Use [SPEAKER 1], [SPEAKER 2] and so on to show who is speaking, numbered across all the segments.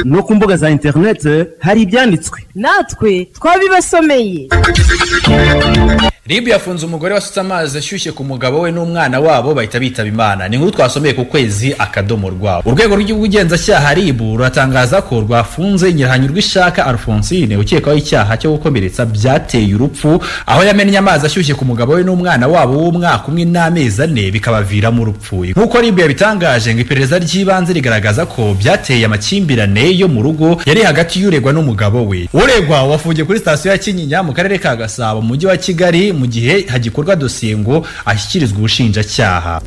[SPEAKER 1] no ku mbuga za internet hari ibyanditswe
[SPEAKER 2] natwe twabibasomeye.
[SPEAKER 3] RIB yafunze umugore wasutse amazi ashyushye ku mugabo we n'umwana wabo bahita bitaba Imana. Ni nkuru twasomeye ku kwezi akadomo rwabo. Urwego rw'ubugenzacyaha RIB ruratangaza ko rwafunze Nyirahanyurwishaka Alphonsine ukekwaho icyaha cyo gukomeretsa byateye urupfu aho yamennye amazi ashyushye ku mugabo we n'umwana wabo w'umwaka umwe n'amezi 4 bikabaviramo urupfu. Nkuko RIB yabitangaje ngo iperereza ry'ibanze rigaragaza ko byateye amakimbirane yo mu rugo yari hagati y'uregwa n'umugabo we. Uregwa wafungiye kuri sitasiyo ya Kinyinya mu karere ka Gasabo mu mujyi wa Kigali mu gihe hagikorwa dosiye ngo ashyikirizwe ubushinjacyaha.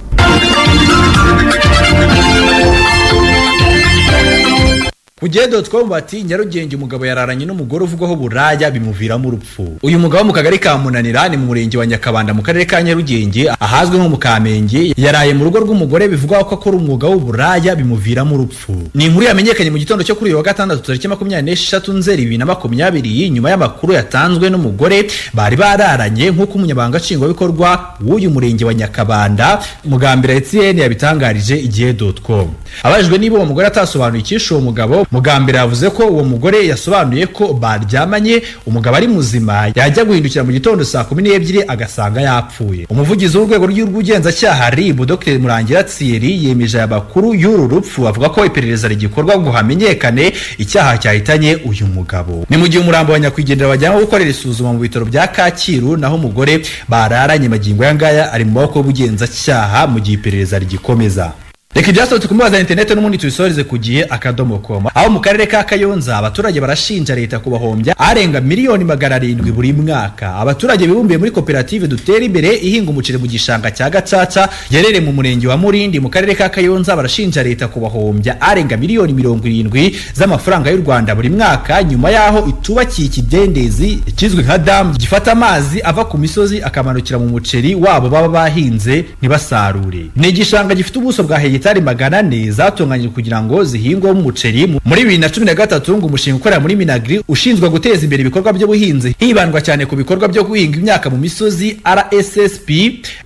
[SPEAKER 3] Kugihe.com bati Nyarugenge umugabo yararanye n'umugore uvugwaho buraya bimuviramo urupfu. Uyu mugabo mu kagari ka Munanira ni mu murenge wa Nyakabanda mu karere ka Nyarugenge ahazwe nko mu Kamenge yaraye mu rugo rw'umugore bivugwa ko akora umwuga w'uburaya bimuviramo urupfu. Ni inkuru yamenyekanye mu gitondo cyo kuri uyu wa gatandatu tariki 26 Nzeri 2020 nyuma y'amakuru yatanzwe n'umugore bari bararanye nk'uko umunyabanga nshingwabikorwa w'uyu murenge wa Nyakabanda Mugambira Etienne yabitangarije Igihe.com. Abajwe niba uwo mugore atasobanuye icyisho uwo mugabo, Mugambira yavuze ko uwo mugore yasobanuye ko baryamanye umugabo ari muzima yajya guhindukira mu gitondo saa 12 agasanga yapfuye. Umuvugizi w'urwego rw'ubugenzacyaha RIB Dr Murangira Thierry yemeje abakuru y'uru rupfu avuga ko iperereza rigikorwa ngo hamenyekane icyaha cyahitanye uyu mugabo. Ni mu gihe umurambo wa nyakwigendera bajyana gukorera isuzuma mu bitaro bya Kacyiru naho umugore bararanye magingo yangaya ari mu maboko y'ubugenzacyaha mu gihe iperereza rigikomeza. Reka ibyasohotse ku mbuga za internet n'umundi tubisoreze ku Gihe.com. Aho mu karere ka Kayonza abaturage barashinja leta kubahombya arenga miliyoni 700 buri mwaka. Abaturage bibumbiye muri koperative Dutera Imbere ihinga umuceri mu gishanga cya Gacaca yerere mu murenge wa Murindi mu karere ka Kayonza barashinja leta kubahombya arenga miliyoni 70 z'amafaranga y'u Rwanda buri mwaka nyuma yaho itubakiye ikidendezi kizwe nka dam gifata amazi ava ku misozi akamanukira mu muceri wabo baba bahinze ntibasarure. Ni igishanga gifite ubuso bwa hegitari 400 zatunganyijwe kugira ngo zihingwe mu muceri. Muri 2013 ngo umushinga ukorera muri Minagri ushinzwe guteza imbere ibikorwa by'ubuhinzi hibandwa cyane ku bikorwa byo guhinga imyaka mu misozi RSSP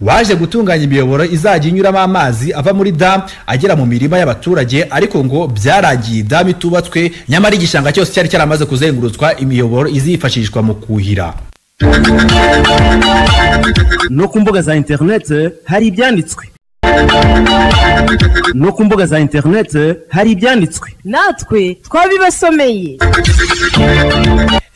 [SPEAKER 3] waje gutunganya imiyoboro izajya inyuramo amazi ava muri dam agera mu mirima y'abaturage, ariko ngo byaragiye dam itubatswe nyamara igishanga cyose cyari cyaramaze kuzengurutswa imiyoboro izifashishwa mu kuhira.
[SPEAKER 1] No ku mbuga za internet hari ibyanditswe no ku mbuga za internet hari ibyanditswe
[SPEAKER 2] natwe twabibasomeye.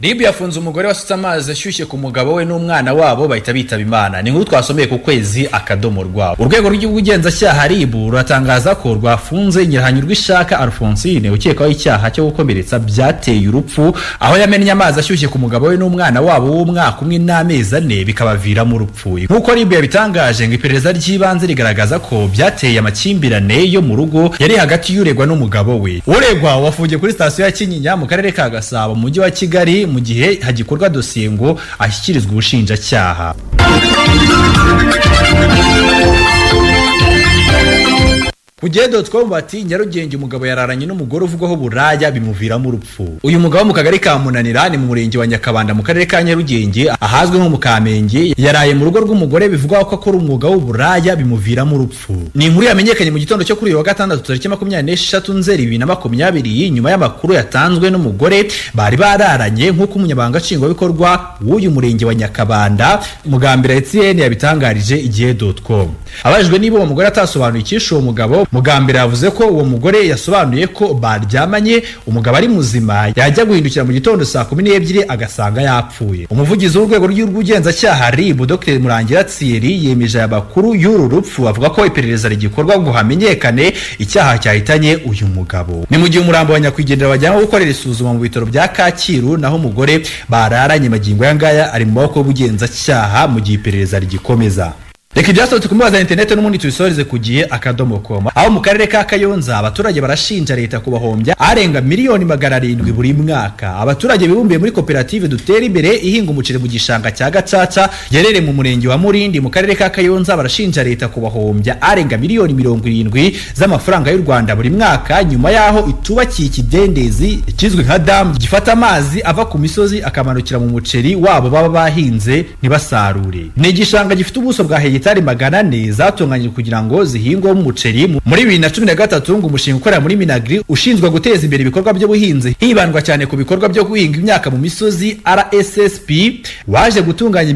[SPEAKER 3] RIB yafunze umugore wasutse amazi ashyushye ku mugabo we n'umwana wabo bahita bitaba Imana. Ni nkuru twasomeye ku kwezi akadomo rwabo. Urwego rw'ubugenzacyaha RIB ruratangaza ko rwafunze Nyirahanyurwishaka Alphonsine ukekwaho icyaha cyo gukomeretsa byateye urupfu aho yamennye amazi ashyushye ku mugabo we n'umwana wabo w'umwaka umwe n'amezi 4 bikabaviramo urupfu. Nkuko RIB yabitangaje ngo iperereza ry'ibanze rigaragaza ko byateye amakimbirane yo mu rugo yari hagati y'uregwa n'umugabo we. Uregwa wafungiye kuri sitasiyo ya Kinyinya mu karere ka Gasabo mu mujyi wa Kigali mu gihe hagikorwa dosiye ngo ashyikirizwe ubushinjacyaha. Kugihe.com bati Nyarugenge umugabo yararanye n'umugore uvugwaho buraya bimuviramo urupfu. Uyu mugabo mu kagari ka Munanira ni mu murenge wa Nyakabanda mu karere ka Nyarugenge ahazwe nko mu Kamenge yaraye mu rugo rw'umugore bivugwa ko akora umwuga w'uburaya bimuviramo urupfu. Ni inkuru yamenyekanye mu gitondo cyo kuri uyu wa gatandatu tariki 26 Nzeri 2020 nyuma y'amakuru yatanzwe n'umugore bari bararanye nk'uko umunyabanga nshingwabikorwa w'uyu murenge wa Nyakabanda Mugambira Etienne yabitangarije Igihe.com. Abajwe niba uwo mugore atasobanuye icyisho uwo mugabo, Mugambira yavuze ko uwo mugore yasobanuye ko baryamanye umugabo ari muzima yajya guhindukira mu gitondo saa 12 agasanga yapfuye. Umuvugizi w'urwego rw'ubugenzacyaha RIB Dr Murangira Thierry yemeje abakuru y'uru rupfu avuga ko iperereza rigikorwa ngo hamenyekane icyaha cyahitanye uyu mugabo. Ni mu gihe umurambo wa nyakwigendera bajyana gukorera isuzuma mu bitaro bya Kacyiru naho umugore bararanye magingo yangaya ari mu maboko y'ubugenzacyaha mu gihe iperereza rigikomeza. Reka ibyasohotse ku mbuga za internet n'umundi tubisoreze ku Gihe.com. Aho mu karere ka Kayonza abaturage barashinja leta kubahombya arenga miliyoni 700 buri mwaka. Abaturage bibumbiye muri koperative Dutera Imbere ihinga umuceri mu gishanga cya Gacaca yerere mu murenge wa Murindi mu karere ka Kayonza barashinja leta kubahombya arenga miliyoni 70 z'amafaranga y'u Rwanda buri mwaka nyuma yaho itubakiye ikidendezi kizwe nka dam gifata amazi ava ku misozi akamanukira mu muceri wabo baba bahinze ntibasarure. Ni igishanga gifite ubuso bwa hegitari hegitari 400 zatunganyijwe kugira ngo zihingwemo umuceri. Muri 2013 ngo umushinga ukorera muri Minagri ushinzwe guteza imbere ibikorwa by'ubuhinzi hibandwa cyane ku bikorwa byo guhinga imyaka mu misozi RSSP waje gutunganya